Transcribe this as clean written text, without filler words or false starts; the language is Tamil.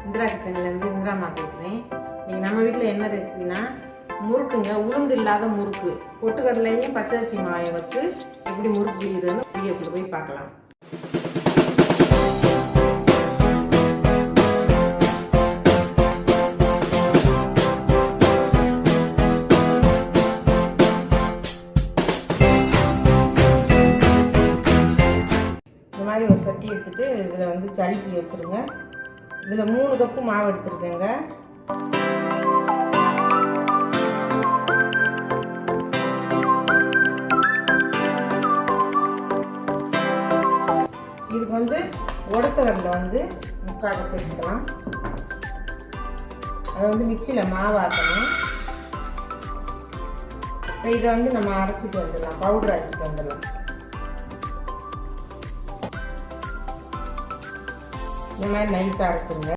இந்திரா கிச்சன்லேருந்து இந்திராமா பேசுகிறேன். இன்றைக்கி நம்ம வீட்டில் என்ன ரெசிபினா முறுக்குங்க. உளுந்து இல்லாத முறுக்கு, பொட்டுக்கடலையும் பச்சரிசி மாவையும் வச்சு எப்படி முறுக்கு பிடிக்கிறதுன்னு வீடியோக்குள்ள போய் பார்க்கலாம். இந்த மாதிரி ஒரு சட்டி எடுத்துகிட்டு இதில் வந்து சளிக்கி வச்சுருங்க. இதில் 3 கப்பு மாவு எடுத்துருக்கேங்க. இதுக்கு வந்து உடச்ச கடலை வந்து 3/4 கப் எடுத்துக்கலாம். அதை வந்து மிக்சியில் மாவு ஆக்கணும். இப்போ இதை வந்து நம்ம அரைச்சிட்டு வந்துடலாம், பவுடர் ஆக்கிட்டு வந்துடலாம். இந்த மாதிரி நைஸாக அரைச்சிருங்க.